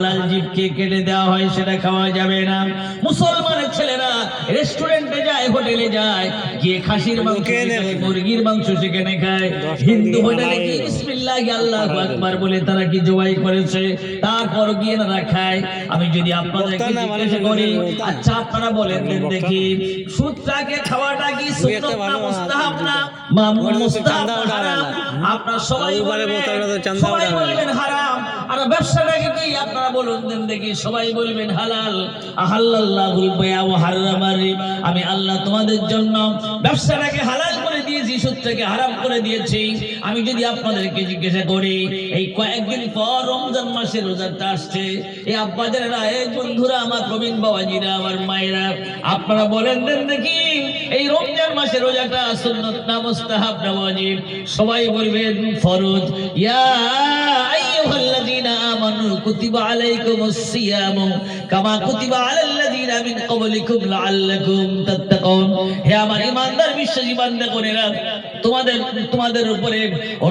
হালাল জিভকে কেটে দেওয়া হয় সেটা খাওয়া যাবে না। মুসলমানের ছেলেরা রেস্টুরেন্টে যায়, হোটেলে যায়, গিয়ে খাসির মাংস, মুরগির মাংস সেখানে খায়। হিন্দু হোটেলে কি বিসমিল্লাহ আল্লাহু আকবার বলে তারা কি জবাই করেছে, তারপর গিয়ে না খায়। আমি যদি আপনাদেরকে জিজ্ঞাসা করি, আচ্ছা আপনারা বলেন দেখি, সুদটাকে খাওয়াটা কি সুন্নাত না মুস্তাহাব না? মুস্তাহাব না হারাম? আপনারা সবাই বলবেন হারাম। আর ব্যবসাটাকে কি আপনারা বলুন দেন দেখি, সবাই বলবেন হালাল। আহাল্লাল্লাহুল বাই'a ওয়া হারামার রিবা, আমি আল্লাহ তোমাদের জন্য ব্যবসাটাকে হালাল করে দিয়েছি, সুদটাকে হারাম করে দিয়েছি। আমি যদি আপনাদেরকে জিজ্ঞাসা করি, এই কয়েকদিন পর রমজান মাসের রোজাটা আসছে, এই আব্বাজানেরা, এই বন্ধুরা, আমার প্রবীণ বাবাজিরা, আমার মায়েরা, আপনারা বলেন দেন দেখি, এই রমজান মাসের রোজাটা সুন্নাত না মুস্তাহাব না ওয়াজিব? সবাই বলবেন ফরজ। ইয়া আইয়ুহাল্লাযীনা আমানু কুতিবা আলাইকুমুস সিয়ামু কামা কুতিবা আলাল্লাযীনা মিন ক্বাবলিকুম লাআল্লাকুম তাত্তাকুন। হে আমার ঈমানদার বিশ্বাসী বান্দাগণেরা, তোমাদের উপরে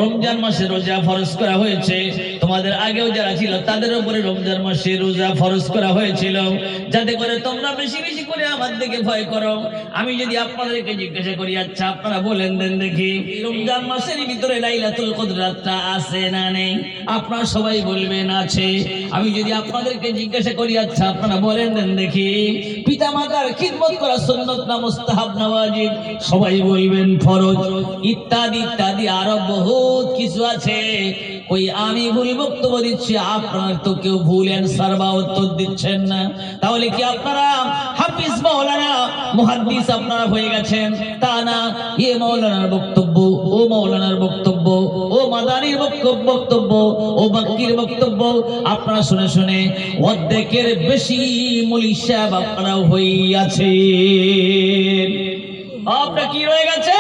রমজান মাসের রোজা ফরজ করা হয়েছে। তোমাদের আগেও যারা ছিল তাদের উপরে রমজান মাসের রোজা ফরজ করা হয়েছিল, যাতে করে তোমরা বেশি বেশি করে আমার দিকে ভয় করো। আমি যদি আপনাদেরকে জিজ্ঞাসা করি, আচ্ছা আপনারা বলেন দেন দেখি, রমজান মাসের ভিতরে লাইলাতুল কদরটা আছে না নেই? আপনারা সবাই বলবেন আছে। আমি যদি আপনাদেরকে জিজ্ঞাসা করি, আচ্ছা আপনারা বলেন দেন দেখি, পিতামাতার খিদমত করা সুন্নাত না মুস্তাহাব না ওয়াজিব? সবাই বলবেন ফরজ। ইত্যাদি ইত্যাদি আরো বহুত কিছু আছে। ওই আমি ভুল বক্তব্য দিচ্ছি, আপনারা তো কেউ ভুল অ্যানসার বা উত্তর দিচ্ছেন না। তাহলে কি আপনারা হাফিজ মাওলানা মুহাদ্দিস আপনারা হয়ে গেছেন? তা না, এ মাওলানার বক্তব্য, ও মাওলানার বক্তব্য, ও মাদানির বক্তব্য, ও বাক্কির বক্তব্য আপনারা শুনে শুনে অর্ধেকের বেশি মৌলভী সাহেব আপনারাও হয়ে আছেন। আপনারা কি রয়ে গেছে?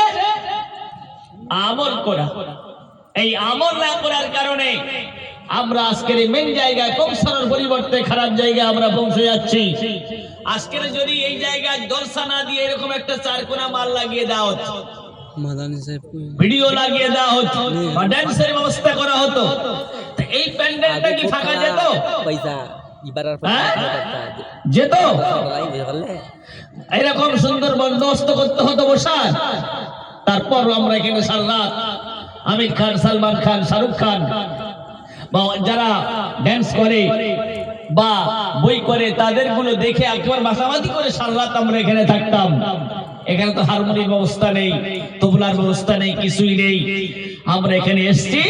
আমল করা। এই আমল না করার কারণে আমরা আজকের মেন জায়গায় পৌঁছানোর পরিবর্তে খারাপ জায়গায় আমরা পৌঁছে যাচ্ছি। আজকের যদি এই জায়গায় জলসা না দিয়ে এরকম একটা চারকোনা মাল লাগিয়ে দেওয়া হতো, ভিডিও লাগিয়ে দেওয়া হতো, বা ড্যান্সের ব্যবস্থা করা হতো, এই প্যান্ডেলটা কি ফাঁকা যেত? যেত? এরকম সুন্দর বন্দোবস্ত করতে হতো বসার। তারপর আমরা এখানে সারা রাত আমির খান, সালমান খান, শাহরুখ খান বা যারা ড্যান্স করে বা বই করে তাদের গুলো দেখে একবার মাসামাতি করে সারা রাত আমরা এখানে থাকতাম। এখানে তো হারমোনিয়াম ব্যবস্থা নেই, তবলার ব্যবস্থা নেই, কিছুই নেই। আমরা এখানে এসছি,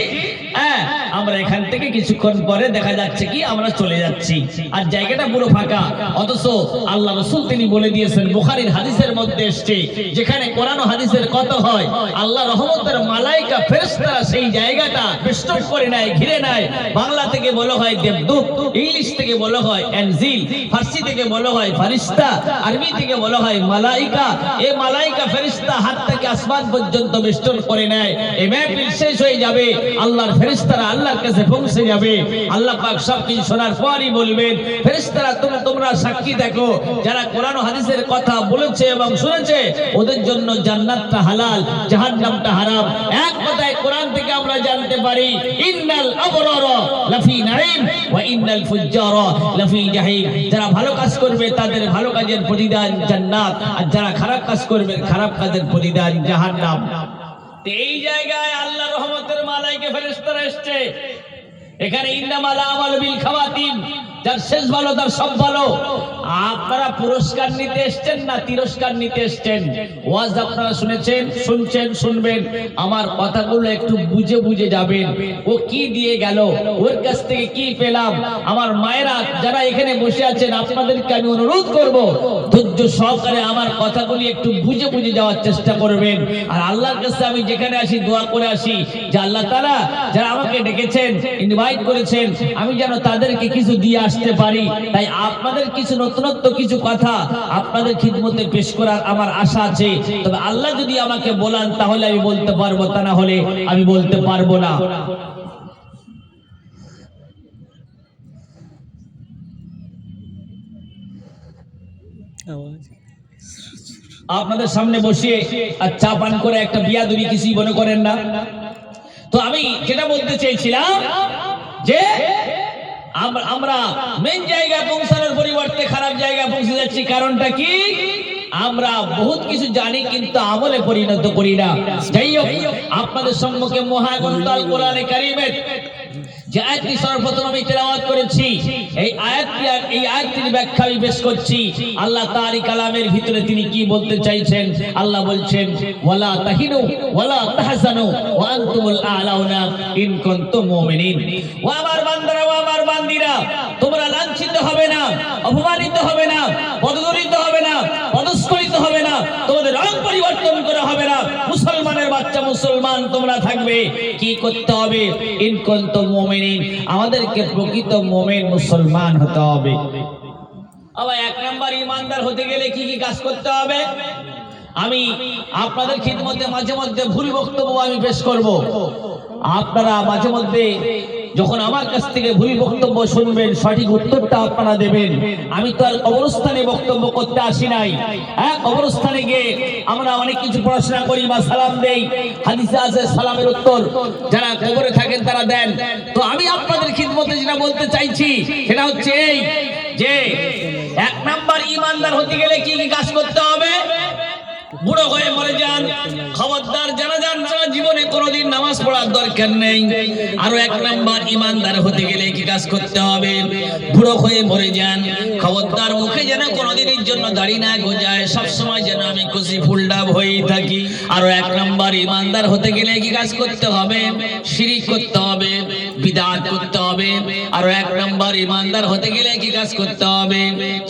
আমরা এখান থেকে কিছুক্ষণ পরে দেখা যাচ্ছে কি আমরা চলে যাচ্ছি, আর জায়গাটা পুরো ফাঁকা। অথচ আল্লাহ রাসূল তিনি বলে দিয়েছেন, বুখারীর হাদিসের মধ্যে এসেছে, যেখানে কোরআন ও হাদিসের কথা হয়, আল্লাহ রহমতের মালাইকা ফেরেশতারা সেই জায়গাটা বেষ্টন করে নেয়, ঘিরে নেয়। বাংলা থেকে বলা হয় দেবদূত, ইংলিশ থেকে বলা হয় এনজিল, ফার্সি থেকে বলা হয় ফারিস্তা, আরবি থেকে বলা হয় মালাইকা। এই মালাইকা ফেরেশতা হাত থেকে আসমান পর্যন্ত বেষ্টন করে নেয়। এই মাহফিল শেষ হয়ে যাবে, আল্লাহর ফেরেশতারা আল্লাহর কাছে পৌঁছে যাবে। আল্লাহ পাক সবকিছু শোনার পরই বলবেন, ফেরেশতারা তোমরা সাক্ষী দেখো, যারা কোরআন ও হাদিসের কথা বলেছে এবং শুনেছে ওদের জন্য জান্নাতটা হালাল, জাহান্নামটা হারাম। এক কথায় কোরআন থেকে আমরা জানতে পারি, ইন্নাল আবরারা লাফি নাঈম ওয়া ইন্নাল ফুজ্জারা লাফি জাহিম। যারা ভালো কাজ করবে তাদের ভালো কাজের প্রতিদান জান্নাত, আর যারা খারাপ কাজ করবে খারাপ কাজের প্রতিদান জাহান্নাম। এই জায়গায় আল্লাহর রহমতের মালাইকা ফেরেশতারা এসেছে। এখানে ইন্নামাল আমালু বিল খাওয়াতিম, যার শেষ ভালো তার সব ভালো। আপনারা পুরস্কার নিতে এসেছেন না তিরস্কার নিতে এসেছেন? ওয়াজ আপনারা শুনেছেন, শুনছেন, শুনবেন। আমার কথাগুলো একটু বুঝে বুঝে যাবেন। ও কি দিয়ে গেল, ওর কাছ থেকে কি পেলাম। আমার মায়েরা যারা এখানে বসে আছেন, আপনাদেরকে আমি অনুরোধ করব, ধৈর্য সহকারে আমার কথাগুলি একটু বুঝে বুঝে যাওয়ার চেষ্টা করবেন। আর আল্লাহর কাছে আমি যেখানে আসি দোয়া করে আসি যে আল্লাহ তাআলা যারা আমাকে ডেকেছেন, ইনভাইট করেছেন, আমি যেন তাদেরকে কিছু দিয়ে আসতে পারি। তাই আপনাদের কিছু নতুনত্ব কিছু কথা আপনাদের খিদমতে পেশ করার আমার আশা আছে। তবে আল্লাহ যদি আমাকে বলান তাহলে আমি বলতে পারবো, তা না হলে আমি বলতে পারবো না। আপনাদের সামনে বসিয়ে আর চা পান করে একটা বিয়াদবি কিছুই মনে করেন না। তো আমি যেটা বলতে চেয়েছিলাম যে আমরা মেন জায়গায় পৌঁছানোর পরিবর্তে খারাপ জায়গায় পৌঁছে যাচ্ছি। কারণটা কি? আমরা বহুত কিছু জানি কিন্তু আমলে পরিণত করি না। যাই হোক, আপনাদের সম্মুখে মহাগ্রন্থ আল কোরআনে কারীমের যে আয়াতটি সর্বপ্রথম আমি তেলাওয়াত করেছি, এই আয়াতটির ব্যাখ্যা আমি পেশ করছি। আল্লাহ তাআলা কালামের ভিতরে তিনি কি বলতে চাইছেন? আল্লাহ বলছেন, ওয়ালা তাহিনু ওয়ালা তাহজানু ওয়া আনতুমুল আ'লাউনা ইন কুনতুম মুমিনিন। ও আমার বান্দারা, ও আমার বান্দিরা, তোমরা লাঞ্ছিত হবে না, অপমানিত হবে না, পদদলিত হবে না, পদস্খলিত হবে না, তোমাদের রং পরিবর্তন করা হবে না। মুসলমানের বাচ্চা মুসলমান তোমরা থাকবে। কি করতে হবে? ইন কুনতুম মুমিনিন, আমাদেরকে প্রকৃত মুমিন মুসলমান হতে হবে। আবার এক নাম্বার ইমানদার হতে গেলে কি কি কাজ করতে হবে? আমি আপনাদের খিদমতে মাঝে মধ্যে ভুল বক্তব্য আমি পেশ করব। আপনারা মাঝে মধ্যে যখন আমার কাছ থেকে ভুল বক্তব্য শুনবেন, সঠিক উত্তরটা আপনারা দেবেন। আমি তো আর কবরস্থানে বক্তব্য করতে আসি নাই। কবরস্থানে গিয়ে আমরা অনেক কিছু পড়াশোনা করি বা সালাম দেই, হাদিসে আছে সালামের উত্তর যারা কবরে থাকেন তারা দেন। তো আমি আপনাদের খিদমতে যেটা বলতে চাইছি সেটা হচ্ছে এই যে এক নাম্বার ইমানদার হতে গেলে কি কি কাজ করতে হবে? বুড়ো হয়ে মরে যান, খবরদার জানাজার ছাড়া জীবনে কোনোদিন নামাজ পড়ার দরকার নেই। আরো এক নাম্বার ইমানদার হতে গেলে কি কাজ করতে হবে? বুড়ো হয়ে মরে যান, খবরদার মুখে যেন কোনোদিনের জন্য দাড়ি না গজায়, সবসময় যেন আমি খুশি ফুলডাব হয়েই থাকি। আরো এক নাম্বার ইমানদার হতে গেলে কি কাজ করতে হবে? শিরিক করতে হবে, বিদআত করতে হবে। আরো এক নাম্বার ইমানদার হতে গেলে কি কাজ করতে হবে?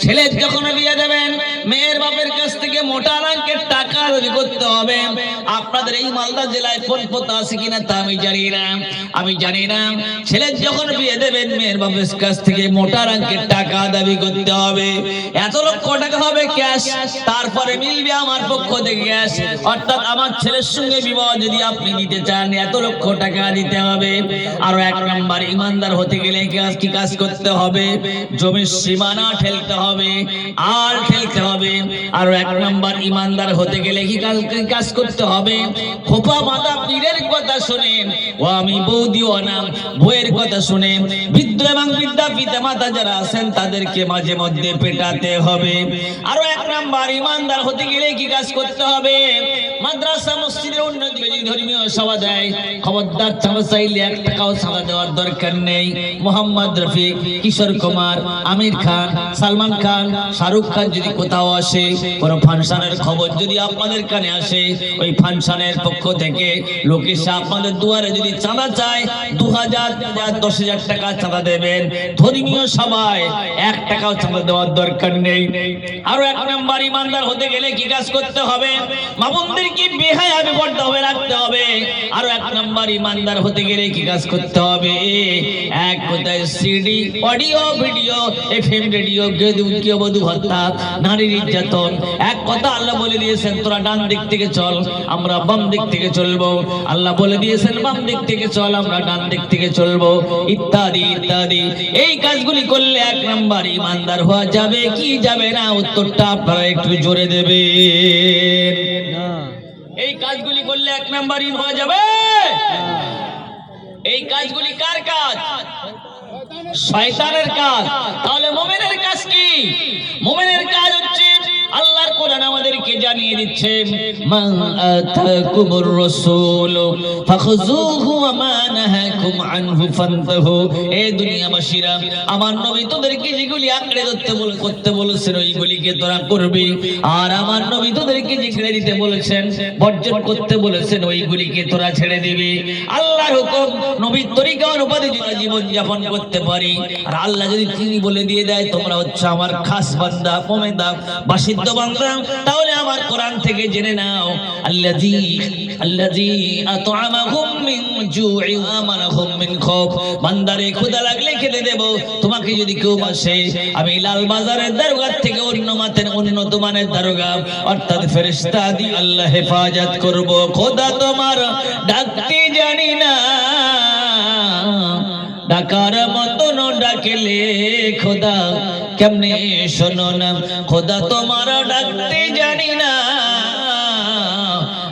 ছেলে যখন বিয়ে দেবেন, মেয়ের বাপের কাছ থেকে মোটা অঙ্কের টাকা দাবি করতে হবে। আপনাদের এই মালদা জেলায় কোন পথ আছে কিনা তা আমি জানি না। ছেলে যখন বিয়ে দেবেন, মেয়ের বাপের কাছ থেকে মোটা অঙ্কের টাকা দাবি করতে হবে। এত লক্ষ টাকা হবে ক্যাশ, তারপরে মিলবে আমার পক্ষ থেকে ক্যাশ। অর্থাৎ আমার ছেলের সঙ্গে বিবাহ যদি আপনি দিতে চান, এত লক্ষ টাকা দিতে হবে। আরো এক নাম্বার ইমানদার হতে গেলে কি কাজ করতে হবে? জমির সীমানা ঠেলতে হবে, আর ঠেলতে হবে। আরো এক নাম্বার ইমানদার হতে গেলে কি কাজ করতে হবে? খোপা মাতা পীরের কথা শুনে, ও আমি বৌদি ও নাম বইয়ের কথা শুনে, বৃদ্ধ এবং বৃদ্ধা পিতা মাতা যারা আছেন তাদেরকে মাঝে মধ্যে পেটাতে হবে। আরো এক নাম্বার ইমানদার হতে গেলে কি কাজ করতে হবে? মাদ্রাসা মসজিদের উন্নতি, ধর্মীয় সভা দেয়, খবরদার চাঁদা চাইলে 1 টাকাও চাঁদা দেওয়ার দরকার নেই। মোহাম্মদ রফিক, কিশোর কুমার, আমির খান, সালমান খান, শাহরুখ খান যদি কোথাও আসে, কোন ফাংশনের খবর যদি আপনাদের কানে আসে, ওই ফাংশনের পক্ষ থেকে লোক এসে আপনাদের দুয়ারে যদি চাঁদা চায়, 2000, 10,000 টাকা চাঁদা দেবেন। ধর্মীয় সভায় 1 টাকাও চাঁদা দেওয়ার দরকার নেই। আরো এক নাম্বার ইমানদার হতে গেলে কি কাজ করতে হবে? মামুনদেরকে বেহায়া বেপরদা হয়ে রাখতে হবে। আরো এক নাম্বার ইমানদার হতে গেলে কি কাজ করতে হবে? এক কথায় CD, audio, video, FM radio, গৃহবধূ হত্যা, নারী নির্যাতন, এক কথা আল্লাহ বলে দিয়েছেন তোরা ডান দিক থেকে চল, আমরা বাম দিক থেকে চলবো। আল্লাহ বলে দিয়েছেন বাম দিক থেকে চল, আমরা ডান দিক থেকে চলবো, ইত্যাদি ইত্যাদি। এই কাজগুলি করলে এক নাম্বার ইমানদার হওয়া যাবে কি যাবে না? উত্তরটা আপনারা একটু জোরে দেবেন। এই কাজগুলি করলে 1 নাম্বার ইমান হওয়া যাবে। এই কাজগুলি কার কাজ? শয়তানের কাজ। তাহলে মুমিনের কাজ কি? মুমিনের কাজ হচ্ছে আল্লাহর কোরআন আমাদেরকে জানিয়ে দিচ্ছে, মান আতাকুমুর রাসূল ফাখুযুহু ওয়া মা নাহাকুম আনহু ফান্তাহু। এই দুনিয়াবাসীরা, আমার নবী তোদেরকে যেগুলি আঁকড়ে করতে বলেছেন ওইগুলিকে তোরা করবি, আর আমার নবী তোদেরকে যে ছেড়ে দিতে বলেছেন, বর্জন করতে বলেছেন, ওইগুলিকে তোরা ছেড়ে দিবি। আল্লাহর হুকুম, নবীর তরিকা অনুপাতে যদি জীবন যাপন করতে পারি, আর আল্লাহ যদি তিনি বলে দিয়ে দেয় তোমরা হচ্ছে আমার খাস বান্দা, মুমিন বাসিদ্দ বান্দা, তাহলে আমার কোরআন থেকে জেনে নাও, আল্লাযী আত'আমাহুম মিন জু'i ওয়া আমানাহুম মিন খাউফ। বান্দারে ক্ষুধা লাগলে খেতে দেব। তোমাকে যদি কেউ বসে, আমি লাল বাজারের দারোগা থেকে উন্নত মানের দারোগা, অর্থাৎ ফেরেশতা দিয়ে আল্লাহ হেফাজত করব। খোদা তোমার ডাকতে জানি না, ডাকার মতন ডাকলে খোদা কেমনে শোনো না। খোদা তোমার ডাকতে জানি না,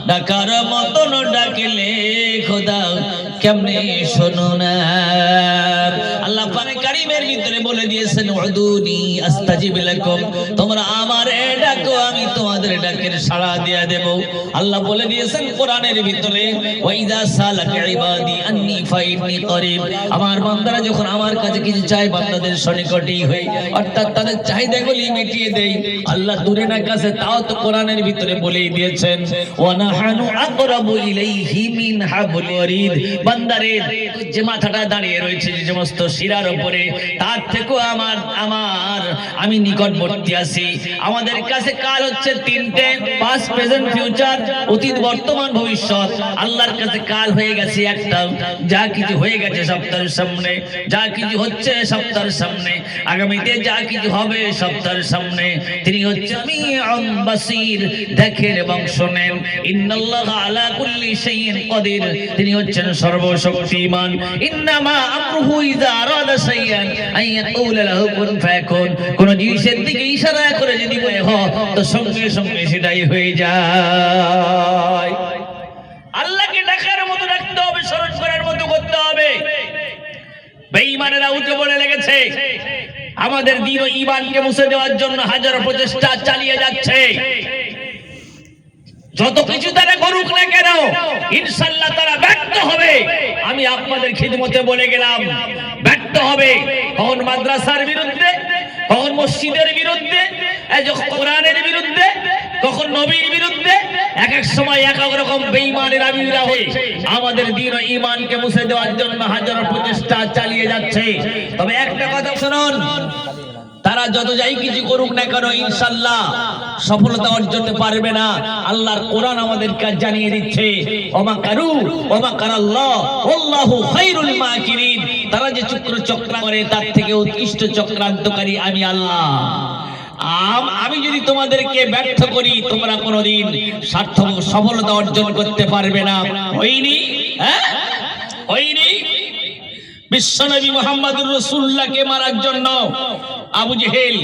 ডাকার মতন ডাকলে খোদা কেমনে শোনো না। আল্লাহ পাক কারীমের দিয়েছেন উদুনি আস্তাজিব লাকুম, তোমরা আমারে ডাকো আমি তোমাদের ডাকের সাড়া দিয়ে দেব। আল্লাহ বলে দিয়েছেন কোরআনের ভিতরে ওয়াইদা সালাকা ইবাদি আন্নী ফাইন্নী করিব, আমার বান্দারা যখন আমার কাছে কিছু চায় বান্দাদের সনিকটেই হই, অর্থাৎ তাদের চাহিদাগুলি মিটিয়ে দেই। আল্লাহ দূরে না কাছে তাও তো কোরআনের ভিতরে বলেই দিয়েছেন ওয়া নাহানু আকরাবু ইলাইহি মিন হাবলিল ওয়ারিদ, বান্দারের যে মাথাটা দাঁড়িয়ে রয়েছে যে সমস্ত শিরার উপরে তার থেকেও আমি নিকটবর্তী আছি। আমাদের কাছে কাল হচ্ছে তিনটে, পাস্ট প্রেজেন্ট ফিউচার, অতীত বর্তমান ভবিষ্যৎ। আল্লাহর কাছে কাল হয়ে গেছে একটা, যা কিছু হয়ে গেছে সব তার সামনে, যা কিছু হচ্ছে সব তার সামনে, আগামীতে যা কিছু হবে সব তার সামনে। তিনি হচ্ছে সামিউন বাসীর, দেখেন এবং শোনেন। ইন্নাল্লাহা আলা কুল্লি শাইইন কাদির, তিনি হচ্ছেন সর্বশক্তিমান। ইন্নামা আমরুহু ইযা আরাদা শাইআন আইয়াকুলা লাহু কুন ফায়াকুন, কোন জিনিসের দিকে ইশারা করে যদি বলে হ তো সঙ্গে সঙ্গে সেটাই হয়ে যায়। আল্লাহকে ডাকার মতো ডাকতে হবে, স্মরণ করার মতো করতে হবে। বেঈমানেরা উঠে পড়ে লেগেছে, আমাদের দ্বীন ও ঈমানকে মুছে দেওয়ার জন্য হাজারো প্রচেষ্টা চালিয়ে যাচ্ছে। যত কিছু তারা করুক না কেন ইনশাআল্লাহ তারা ব্যর্থ হবে। আমি আপনাদের খিদমতে বলে গেলাম ব্যর্থ হবে। কখন মাদ্রাসার বিরুদ্ধে, কখন মসজিদের বিরুদ্ধে, যখন কোরআনের বিরুদ্ধে, কখন নবীর বিরুদ্ধে, এক এক সময় এক এক রকম বেঈমানের আবির্ভাব হয়ে আমাদের দ্বীন ও ঈমানকে মুছে দেওয়ার জন্য হাজারো প্রচেষ্টা চালিয়ে যাচ্ছে। তবে একটা কথা শুনুন, তারা যত যাই কিছু করুক না কেন ইনশাআল্লাহ সফলতা অর্জন করতে পারবে না। আল্লাহর কোরআন আমাদেরকে জানিয়ে দিচ্ছে ওমা কারু ওমা কারাল্লাহ আল্লাহু খায়রুল মাকিরিন, তারা যে চক্র করে তার থেকে উৎকৃষ্ট চক্রান্তকারী আমি আল্লাহ। আমি যদি তোমাদেরকে ব্যর্থ করি তোমরা কোনোদিন সার্থক সফলতা অর্জন করতে পারবে না। হয়নি? হয়নি? বিশ্বনবী মুহাম্মদুর রাসূলুল্লাহকে মারার জন্য আবু জেহেল,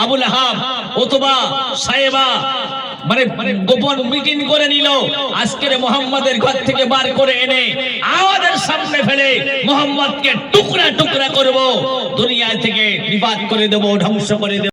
আবু লাহাব, উতবা, সাইবা মানে গোপন মিটিং করে নিল। আজকের মুহাম্মাদের ঘর থেকে বার করে এনে আমাদের সামনে ফেলে মুহাম্মদকে টুকরা টুকরা করব, দুনিয়া থেকে বিবাদ করে দেব, ধ্বংস করে দেব।